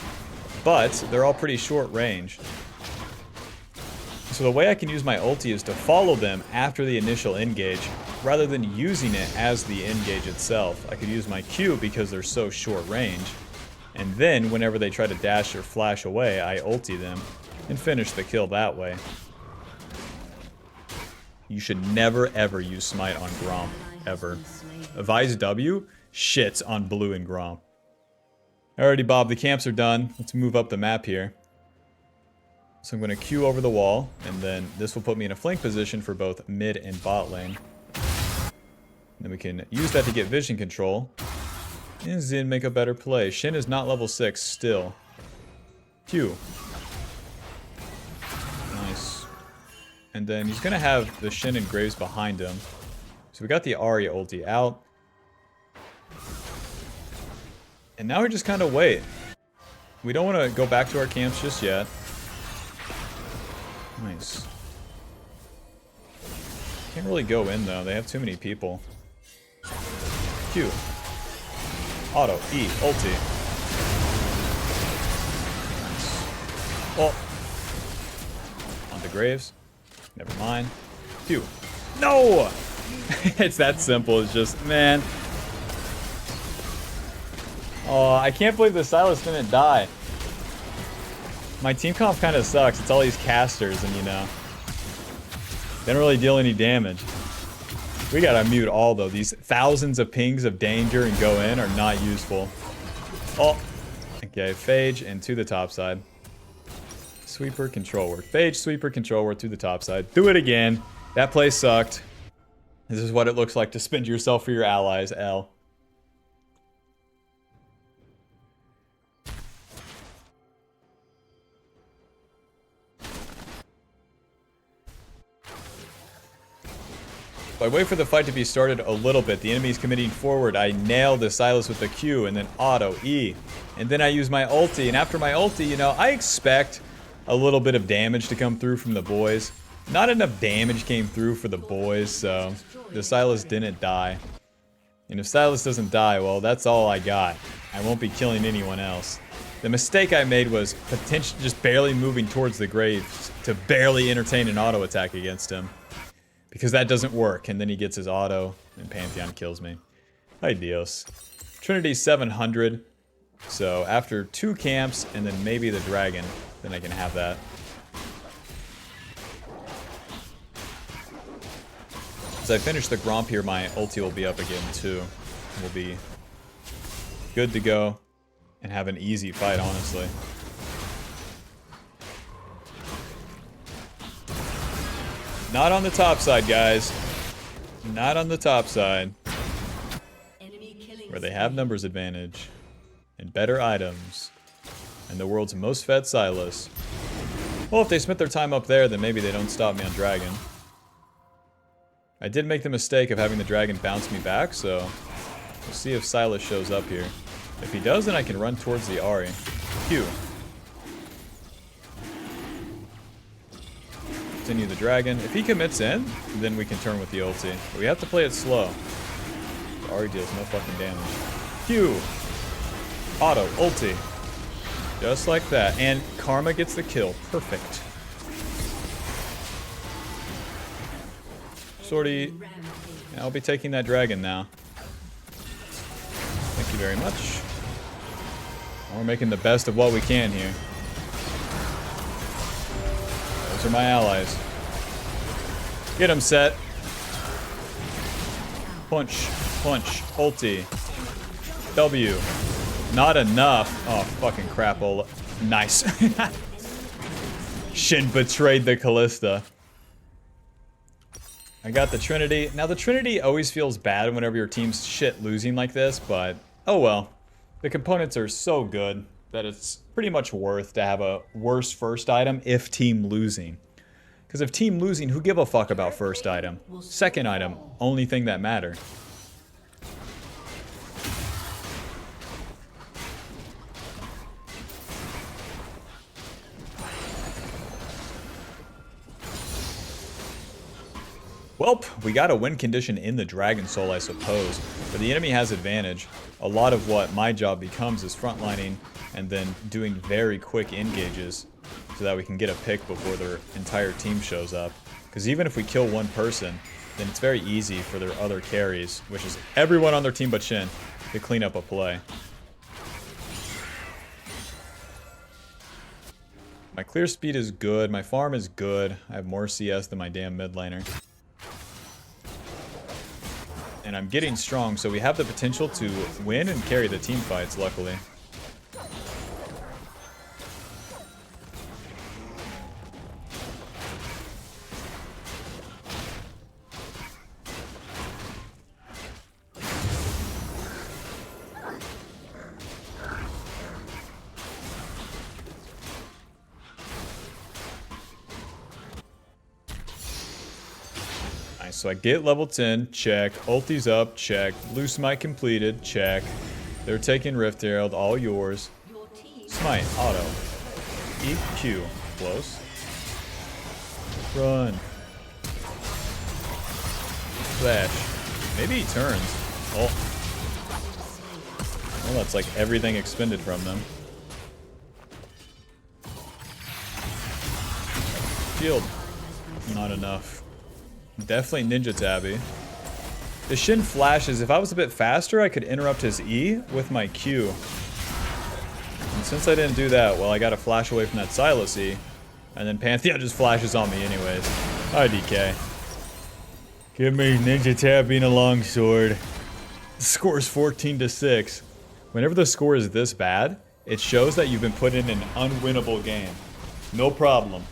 But they're all pretty short range. So the way I can use my ulti is to follow them after the initial engage, rather than using it as the engage itself. I could use my Q because they're so short range, and then whenever they try to dash or flash away, I ulti them and finish the kill that way. You should never ever use Smite on Grom, ever. Avise W shits on Blue and Grom. Alrighty Bob, the camps are done. Let's move up the map here. So I'm going to Q over the wall, and then this will put me in a flank position for both mid and bot lane. Then we can use that to get vision control. And Xin make a better play. Shin is not level 6 still. Q. Nice. And then he's going to have the Shin and Graves behind him. So we got the Ahri ulti out. And now we just kind of wait. We don't want to go back to our camps just yet. Nice. Can't really go in though, they have too many people. Q. Auto, E, ulti. Nice. Oh. On the Graves. Never mind. Q. No! It's that simple, it's just, man. Oh, I can't believe the Sylas didn't die. My team comp kind of sucks. It's all these casters and, you know, they don't really deal any damage. We gotta mute all, though. These thousands of pings of danger and go in are not useful. Oh. Okay, Phage and to the top side. Sweeper, control word. Phage, sweeper, control word to the top side. Do it again. That play sucked. This is what it looks like to spend yourself for your allies, L. So I wait for the fight to be started a little bit. The enemy's committing forward. I nail the Sylas with the Q and then auto E. And then I use my ulti. And after my ulti, you know, I expect a little bit of damage to come through from the boys. Not enough damage came through for the boys, so the Sylas didn't die. And if Sylas doesn't die, well, that's all I got. I won't be killing anyone else. The mistake I made was potentially just barely moving towards the grave to barely entertain an auto attack against him. Because that doesn't work, and then he gets his auto, and Pantheon kills me. Ay Dios. Trinity 700, so after 2 camps, and then maybe the dragon, then I can have that. As I finish the Gromp here, my ulti will be up again too. We'll be good to go and have an easy fight, honestly. Not on the top side, guys. Not on the top side. Where they have numbers advantage and better items and the world's most fed Sylas. Well, if they spent their time up there, then maybe they don't stop me on dragon. I did make the mistake of having the dragon bounce me back, so we'll see if Sylas shows up here. If he does, then I can run towards the Ahri. Q. Continue the dragon. If he commits in, then we can turn with the ulti. But we have to play it slow. The Ahri deals no fucking damage. Q. Auto. Ulti. Just like that. And Karma gets the kill. Perfect. Sortie. I'll be taking that dragon now. Thank you very much. We're making the best of what we can here. Those are my allies. Get him, Set. Punch. Punch. Ulti. W. Not enough. Oh, fucking crap, Ola. Nice. Shin betrayed the Callista. I got the Trinity. Now, the Trinity always feels bad whenever your team's shit losing like this, but oh well. The components are so good that it's pretty much worth to have a worse first item if team losing. Because if team losing, who give a fuck about first item? Second item, only thing that matter. Welp, we got a win condition in the Dragon Soul, I suppose, but the enemy has advantage. A lot of what my job becomes is frontlining and then doing very quick engages so that we can get a pick before their entire team shows up. Because even if we kill one person, then it's very easy for their other carries, which is everyone on their team but Shin, to clean up a play. My clear speed is good, my farm is good, I have more CS than my damn mid laner. And I'm getting strong, so we have the potential to win and carry the team fights, luckily. So I get level 10, check. Ulti's up, check. Loose Smite completed, check. They're taking Rift Herald, all yours. Smite, auto. EQ, close. Run. Flash. Maybe he turns. Oh. Well, that's like everything expended from them. Shield. Not enough. Definitely Ninja Tabby. The Shin flashes. If I was a bit faster, I could interrupt his E with my Q. And since I didn't do that, well, I got to flash away from that Sylas E. And then Pantheon just flashes on me anyways. Hi, DK. Give me Ninja Tabby and a longsword. The score is 14-6. Whenever the score is this bad, it shows that you've been put in an unwinnable game. No problem.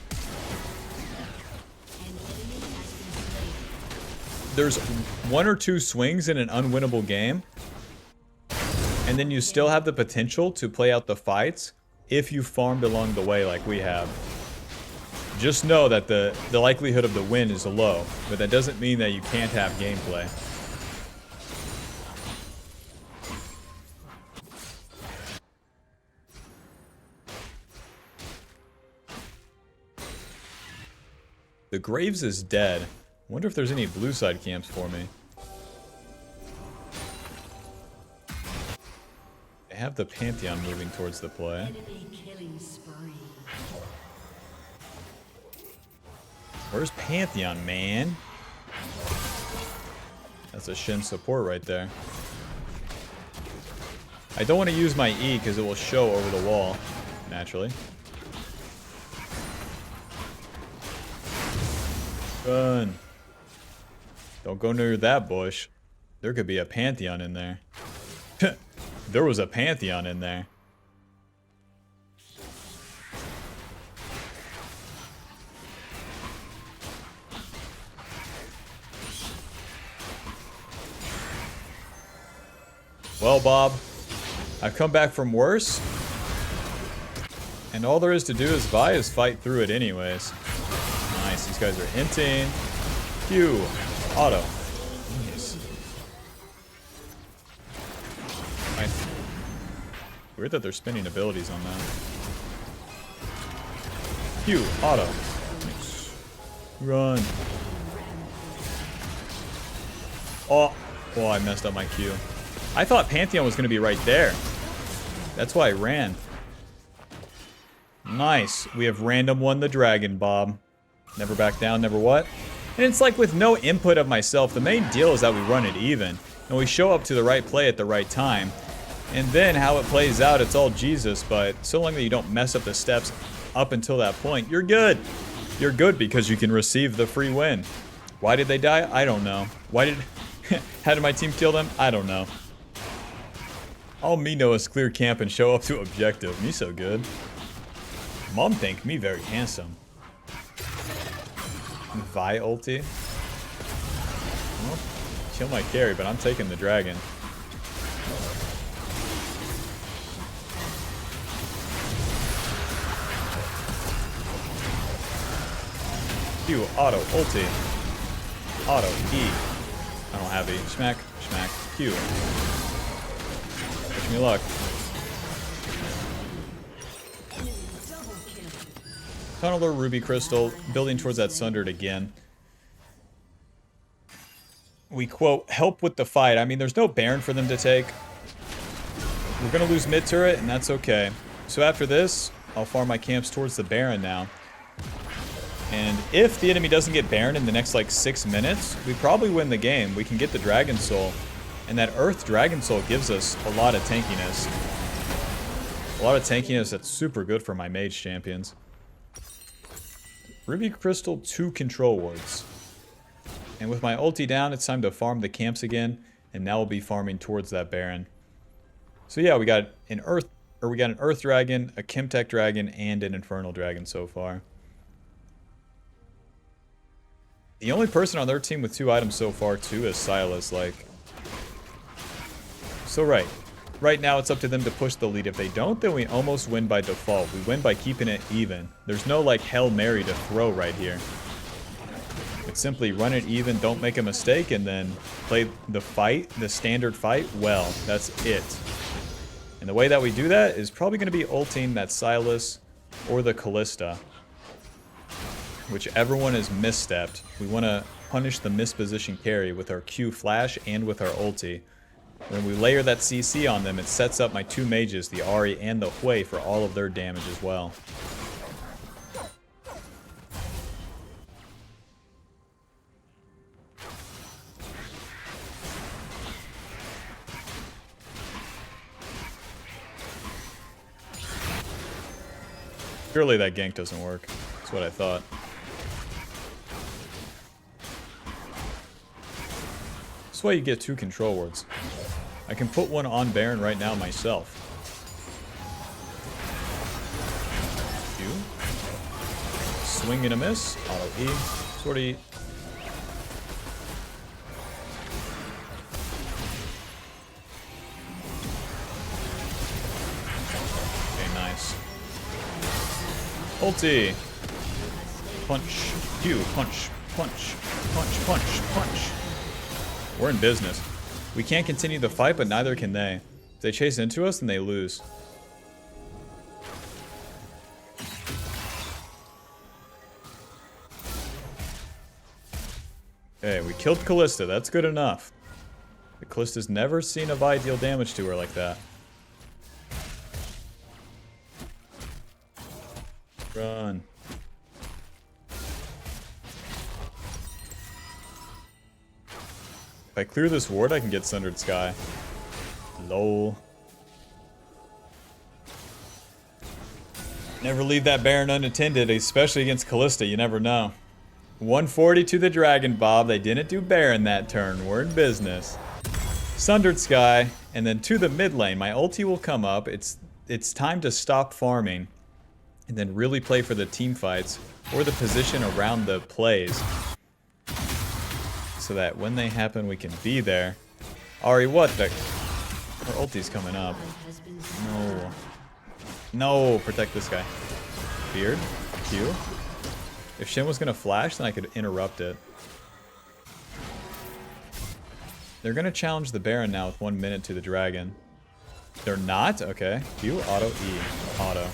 There's 1 or 2 swings in an unwinnable game, and then you still have the potential to play out the fights if you farmed along the way like we have. Just know that the likelihood of the win is low, but that doesn't mean that you can't have gameplay. The Graves is dead. Wonder if there's any blue side camps for me. They have the Pantheon moving towards the play. Enemy killing spree. Where's Pantheon, man? That's a Shin support right there. I don't want to use my E because it will show over the wall, naturally. Run. Don't go near that bush. There could be a Pantheon in there. There was a Pantheon in there. Well, Bob, I've come back from worse. And all there is to do is fight through it anyways. Nice, these guys are hinting. Q, auto. Nice. Nice. Weird that they're spinning abilities on that. Q, auto. Nice. Run. Oh, I messed up my Q. I thought Pantheon was going to be right there. That's why I ran. Nice. We have random won the dragon, Bob. Never back down, never what? And it's like with no input of myself, the main deal is that we run it even. And we show up to the right play at the right time. And then how it plays out, it's all Jesus, but so long that you don't mess up the steps up until that point, you're good. You're good because you can receive the free win. Why did they die? I don't know. How did my team kill them? I don't know. All me know is clear camp and show up to objective. Me so good. Mom think me very handsome. Vi ulti. Well, kill my carry, but I'm taking the dragon. Q, auto, ulti. Auto, E. I don't have E. Smack, smack, Q. Wish me luck. Tunneler, Ruby Crystal, building towards that Sundered again. We quote, help with the fight. I mean, there's no Baron for them to take. We're going to lose mid turret, and that's okay. So after this, I'll farm my camps towards the Baron now. And if the enemy doesn't get Baron in the next, like, 6 minutes, we probably win the game. We can get the Dragon Soul. And that Earth Dragon Soul gives us a lot of tankiness. A lot of tankiness that's super good for my mage champions. Ruby Crystal, 2 control wards. And with my ulti down, it's time to farm the camps again. And now we'll be farming towards that Baron. So yeah, we got an Earth Dragon, a Chemtech Dragon, and an Infernal Dragon so far. The only person on their team with 2 items so far, too, is Silas, like... So right now it's up to them to push the lead. If they don't, then we almost win by default. We win by keeping it even. There's no, like, Hail Mary to throw right here. It's simply run it even, don't make a mistake, and then play the fight, the standard fight, well. That's it. And the way that we do that is probably going to be ulting that Silas or the Callista. Whichever one is misstepped, we want to punish the misposition carry with our Q flash and with our ulti. When we layer that CC on them, it sets up my 2 mages, the Ahri and the Hui, for all of their damage as well. Surely that gank doesn't work. That's what I thought. That's why you get 2 control wards. I can put one on Baron right now myself. Q. Swing and a miss. Auto E. Sortie. Okay, nice. Ulti. punch, Q, punch, punch, punch, punch, punch. We're in business. We can't continue the fight, but neither can they. If they chase into us, then they lose. Okay, we killed Callista. That's good enough. The Callista's never seen a Vi deal damage to her like that. Run. If I clear this ward, I can get Sundered Sky. Lol. Never leave that Baron unattended, especially against Callista. You never know. 140 to the Dragon, Bob. They didn't do Baron that turn. We're in business. Sundered Sky, and then to the mid lane. My ulti will come up. It's time to stop farming, and then really play for the team fights or the position around the plays, so that when they happen, we can be there. Ari, what the? Our ulti's coming up. No. No, protect this guy. Beard, Q. If Shin was gonna flash, then I could interrupt it. They're gonna challenge the Baron now with 1 minute to the Dragon. They're not? Okay. Q, auto, E. Auto.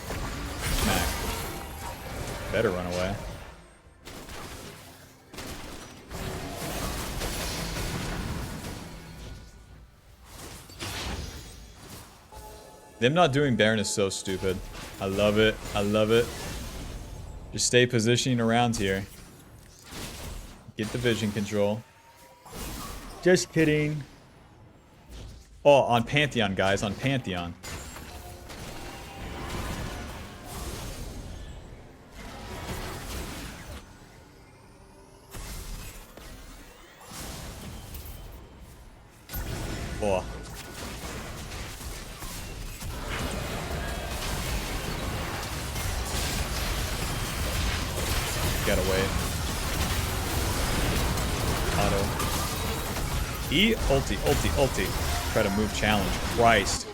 Smack. Better run away. Them not doing Baron is so stupid. I love it. I love it. Just stay positioning around here. Get the vision control. Just kidding. Oh, on Pantheon, guys. On Pantheon. Oh. Gotta wait. Auto. E, ulti, ulti, ulti. Try to move challenge. Christ.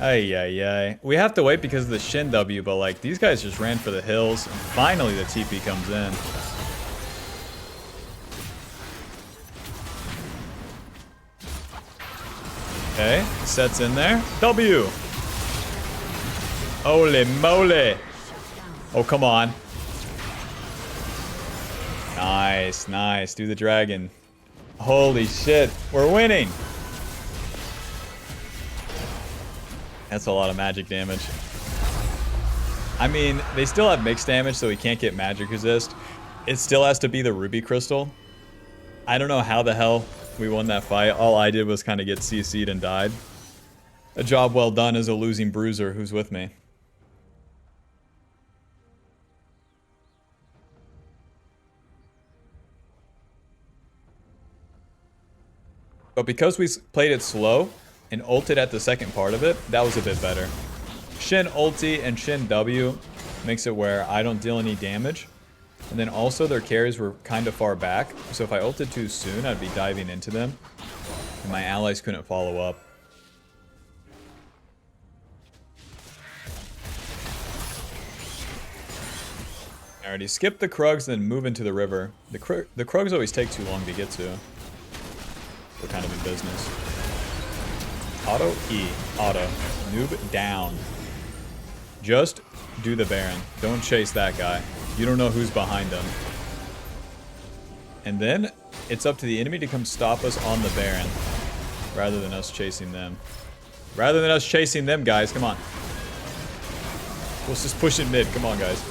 Ay, ay, ay. We have to wait because of the Shin W, but like, these guys just ran for the hills. And finally the TP comes in. Okay, sets in there. W. Holy moly. Oh, come on. Nice, nice. Do the dragon. Holy shit. We're winning. That's a lot of magic damage. I mean, they still have mixed damage, so we can't get magic resist. It still has to be the ruby crystal. I don't know how the hell we won that fight. All I did was kind of get CC'd and died. A job well done as a losing bruiser who's with me. But because we played it slow and ulted at the second part of it, that was a bit better. Shin ulti and Shin W makes it where I don't deal any damage. And then also their carries were kind of far back. So if I ulted too soon, I'd be diving into them. And my allies couldn't follow up. Alrighty, skip the Krugs, then move into the river. The Krugs always take too long to get to. We're kind of in business. Auto E. Auto. Noob down. Just do the Baron. Don't chase that guy. You don't know who's behind them. And then it's up to the enemy to come stop us on the Baron, rather than us chasing them. Rather than us chasing them, guys. Come on. Let's just push it mid. Come on, guys.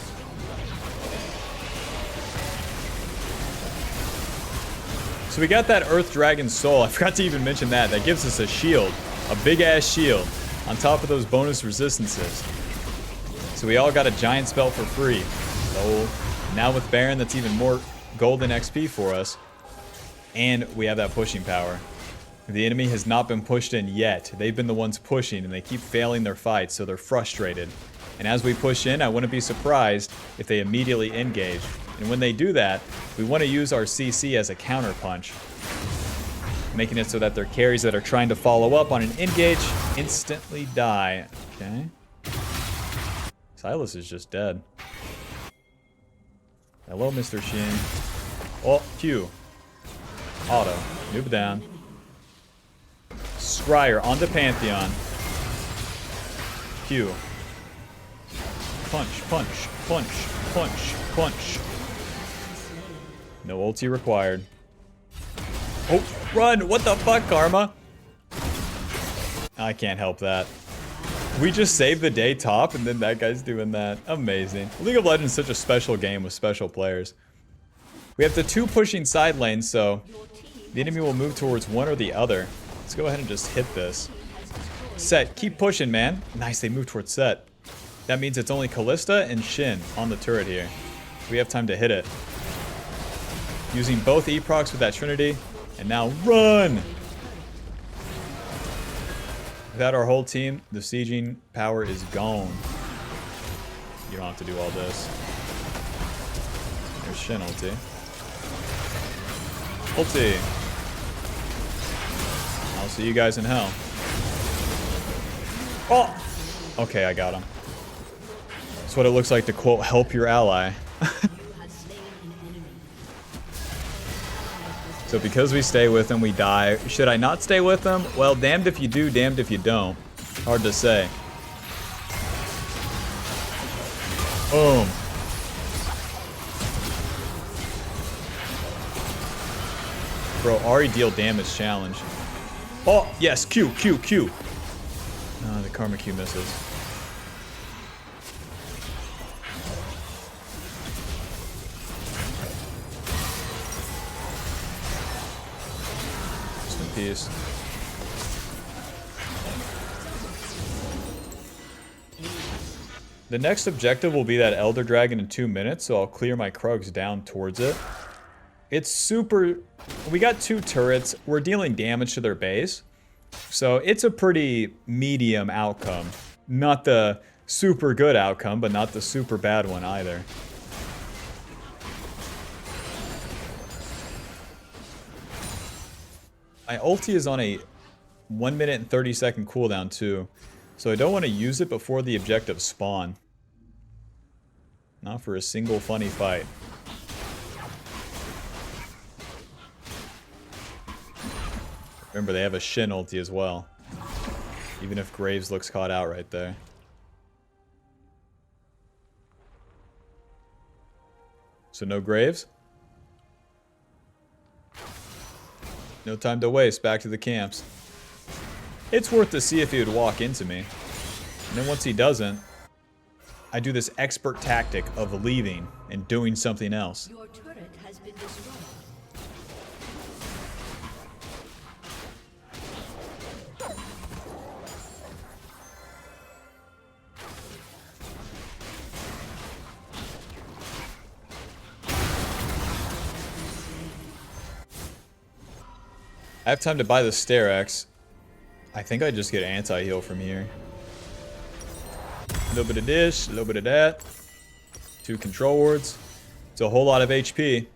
So we got that Earth Dragon Soul. I forgot to even mention that. That gives us a shield. A big-ass shield. On top of those bonus resistances. So we all got a giant spell for free. So now with Baron, that's even more golden XP for us. And we have that pushing power. The enemy has not been pushed in yet. They've been the ones pushing, and they keep failing their fights, so they're frustrated. And as we push in, I wouldn't be surprised if they immediately engage. And when they do that, we want to use our CC as a counter punch, making it so that their carries that are trying to follow up on an engage instantly die. Okay. Silas is just dead. Hello, Mr. Shin. Oh, Q. Auto. Noob down. Scryer onto Pantheon. Q. Punch, punch, punch, punch, punch. No ulti required. Oh, run! What the fuck, Karma? I can't help that. We just saved the day top, and then that guy's doing that. Amazing. League of Legends is such a special game with special players. We have the 2 pushing side lanes, so the enemy will move towards one or the other. Let's go ahead and just hit this. Set, keep pushing, man. Nice, they move towards Set. That means it's only Callista and Shin on the turret here. We have time to hit it. Using both E-procs with that Trinity, and now run! Without our whole team, the sieging power is gone. You don't have to do all this. There's Shin ulti. Ulti. I'll see you guys in hell. Oh! Okay, I got him. That's what it looks like to quote, help your ally. So because we stay with him, we die. Should I not stay with him? Well, damned if you do, damned if you don't. Hard to say. Boom. Bro, Ahri deal damage challenge. Oh, yes, Q, Q, Q. No, the Karma Q misses. Piece. The next objective will be that Elder Dragon in 2 minutes, so I'll clear my Krugs down towards it. It's super... We got 2 turrets. We're dealing damage to their base. So it's a pretty medium outcome. Not the super good outcome, but not the super bad one either. My ulti is on a 1 minute and 30 second cooldown too, so I don't want to use it before the objectives spawn. Not for a single funny fight. Remember, they have a Shin ulti as well, even if Graves looks caught out right there. So no Graves? No time to waste, back to the camps. It's worth to see if he would walk into me. And then once he doesn't, I do this expert tactic of leaving and doing something else. Your turret has been destroyed. I have time to buy the Stair-X. I think I just get anti-heal from here. A little bit of this, a little bit of that. 2 control wards. It's a whole lot of HP.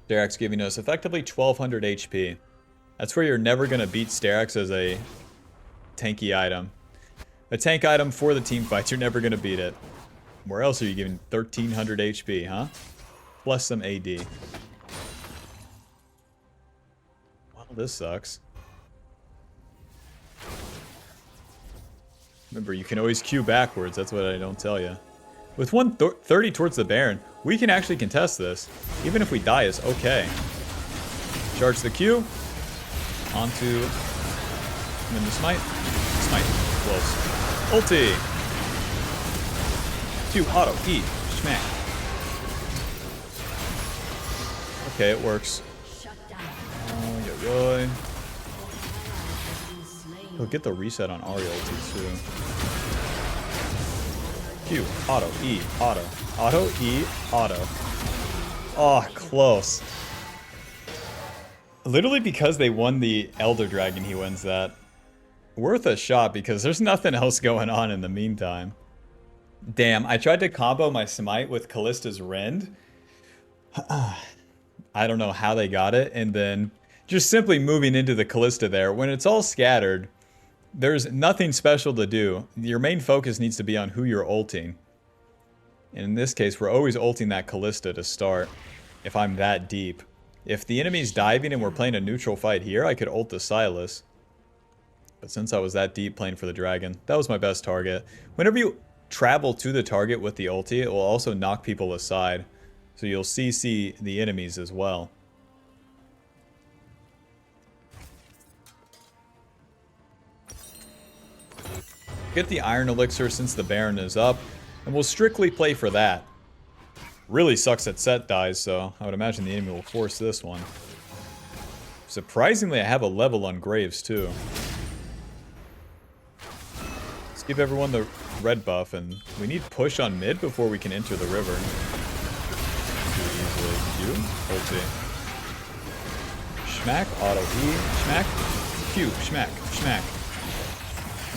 Stair-X giving us effectively 1200 HP. That's where you're never going to beat Stair-X as a tanky item. A tank item for the team fights, you're never going to beat it. Where else are you giving 1300 HP, huh? Plus some AD. This sucks. Remember, you can always Q backwards. That's what I don't tell you. With 130 towards the Baron, we can actually contest this. Even if we die, it's okay. Charge the Q. Onto... And then the smite. Smite. Close. Ulti. Q. Auto. E. Smack. Okay, it works. Boy. He'll get the reset on Ahri ulti too. Q, auto, E, auto. Auto, E, auto. Oh, close. Literally because they won the Elder Dragon, he wins that. Worth a shot because there's nothing else going on in the meantime. Damn, I tried to combo my smite with Callista's Rend. I don't know how they got it, and then just simply moving into the Callista there, when it's all scattered, there's nothing special to do. Your main focus needs to be on who you're ulting. And in this case, we're always ulting that Callista to start, if I'm that deep. If the enemy's diving and we're playing a neutral fight here, I could ult the Sylas. But since I was that deep playing for the dragon, that was my best target. Whenever you travel to the target with the ulti, it will also knock people aside. So you'll CC the enemies as well. Get the Iron Elixir since the Baron is up, and we'll strictly play for that. Really sucks that Set dies, so I would imagine the enemy will force this one. Surprisingly, I have a level on Graves too. Let's give everyone the red buff, and we need push on mid before we can enter the river. Too easily. Q, ulti. Schmack, auto E, schmack, Q, schmack, schmack.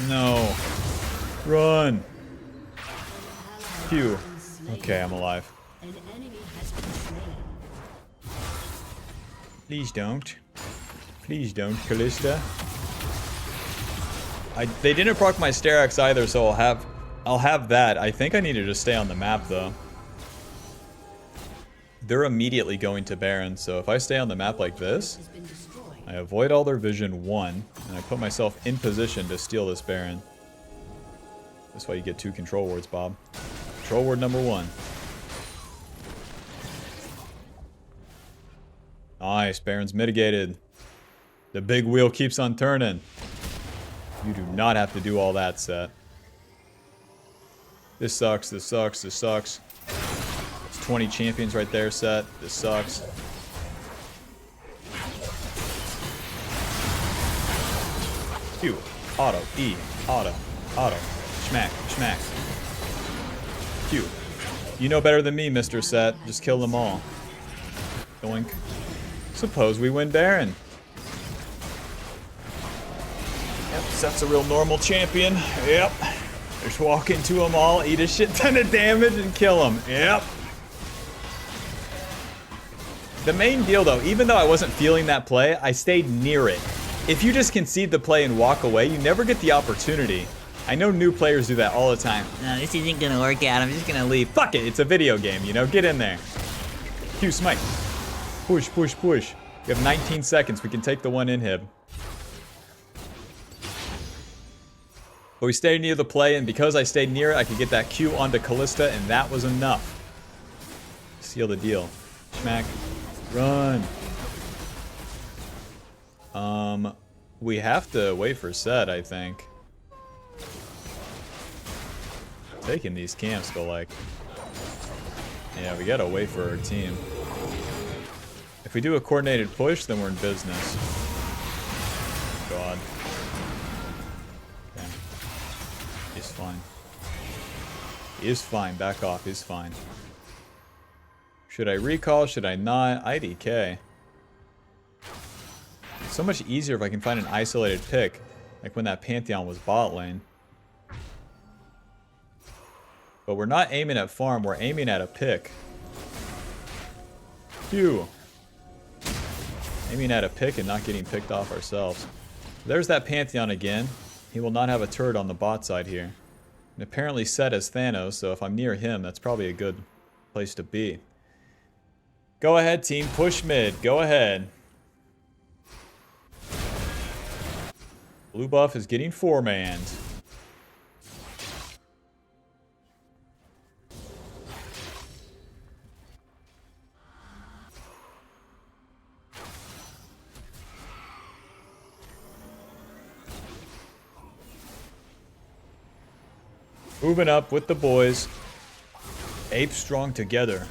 No. Run. Q. Okay, I'm alive. An enemy has been slain. Please don't. Please don't, Callista. They didn't proc my Sterax either, so I'll have that. I think I need to just stay on the map though. They're immediately going to Baron, so if I stay on the map like this, I avoid all their vision 1, and I put myself in position to steal this Baron. That's why you get 2 control wards, Bob. Control ward number 1. Nice, Baron's mitigated. The big wheel keeps on turning. You do not have to do all that, Set. This sucks, this sucks, this sucks. It's 20 champions right there, Set. This sucks. Q, auto, E, auto, auto, schmack, schmack. Q. You know better than me, Mr. Set. Just kill them all. Doink. Suppose we win Baron. Yep, Set's a real normal champion. Yep. Just walk into them all, eat a shit ton of damage, and kill them. Yep. The main deal, though, even though I wasn't feeling that play, I stayed near it. If you just concede the play and walk away, you never get the opportunity. I know new players do that all the time. No, this isn't gonna work out. I'm just gonna leave. Fuck it, it's a video game, you know? Get in there. Q smite. Push, push, push. We have 19 seconds. We can take the one inhib. But we stayed near the play, and because I stayed near it, I could get that Q onto Callista, and that was enough. Seal the deal. Schmack. Run. We have to wait for Set, I think. Taking these camps, but like... Yeah, we gotta wait for our team. If we do a coordinated push, then we're in business. God. Okay. He's fine. He is fine. Back off. He's fine. Should I recall? Should I not? IDK. It's so much easier if I can find an isolated pick. Like when that Pantheon was bot lane. But we're not aiming at farm. We're aiming at a pick. Phew. Aiming at a pick and not getting picked off ourselves. There's that Pantheon again. He will not have a turret on the bot side here. And apparently Set as Thanos, so if I'm near him, that's probably a good place to be. Go ahead, team. Push mid. Go ahead. Blue buff is getting 4-manned. Moving up with the boys. Ape strong together.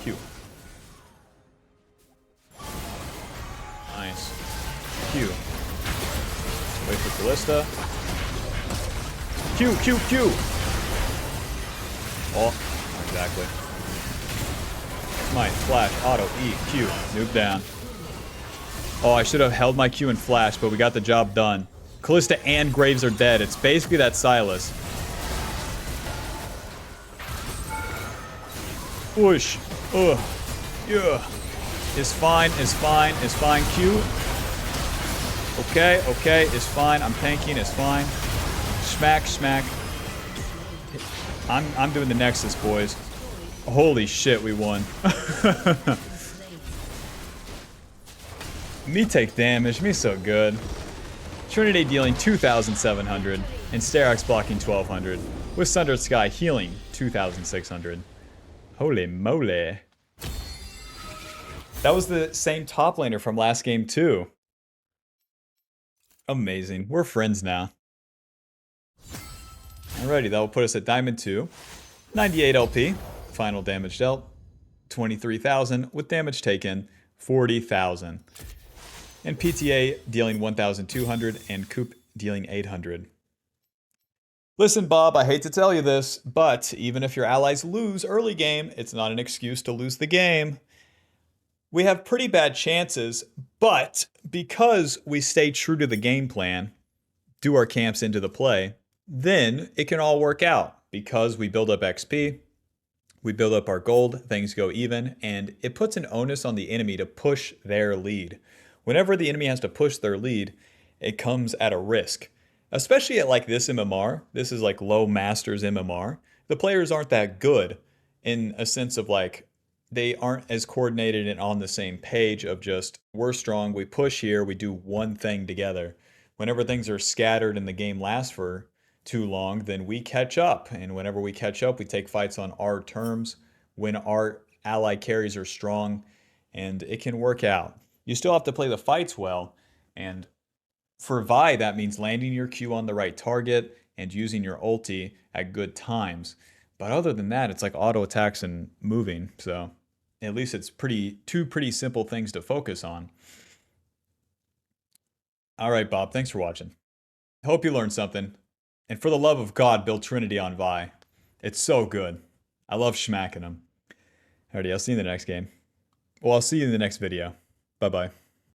Q. Nice. Q. Wait for Callista. Q, Q, Q! Oh, exactly. Smite, flash, auto, E, Q. Nuke down. Oh, I should have held my Q and flash, but we got the job done. Callista and Graves are dead. It's basically that Sylas. Push. Ugh. Yeah. Is fine, is fine, is fine. Q. Okay, okay, is fine. I'm tanking, is fine. Smack, smack. I'm doing the Nexus, boys. Holy shit, we won. Me take damage, me so good. Trinity dealing 2,700, and Sterak's blocking 1,200, with Sundered Sky healing 2,600. Holy moly. That was the same top laner from last game too. Amazing. We're friends now. Alrighty, that will put us at Diamond 2. 98 LP. Final damage dealt. 23,000 with damage taken. 40,000. And PTA dealing 1,200 and Coop dealing 800. Listen, Bob, I hate to tell you this, but even if your allies lose early game, it's not an excuse to lose the game. We have pretty bad chances, but because we stay true to the game plan, do our camps into the play, then it can all work out because we build up XP, we build up our gold, things go even, and it puts an onus on the enemy to push their lead. Whenever the enemy has to push their lead, it comes at a risk. Especially at like this MMR, this is like low masters MMR, the players aren't that good in a sense of like, they aren't as coordinated and on the same page of just, we're strong, we push here, we do one thing together. Whenever things are scattered and the game lasts for too long, then we catch up. And whenever we catch up, we take fights on our terms when our ally carries are strong, and it can work out. You still have to play the fights well, and for Vi, that means landing your Q on the right target and using your ulti at good times. But other than that, it's like auto attacks and moving. So at least it's two pretty simple things to focus on. All right, Bob, thanks for watching. I hope you learned something. And for the love of God, build Trinity on Vi. It's so good. I love schmacking them. Alrighty, I'll see you in the next game. Well, I'll see you in the next video. Bye-bye.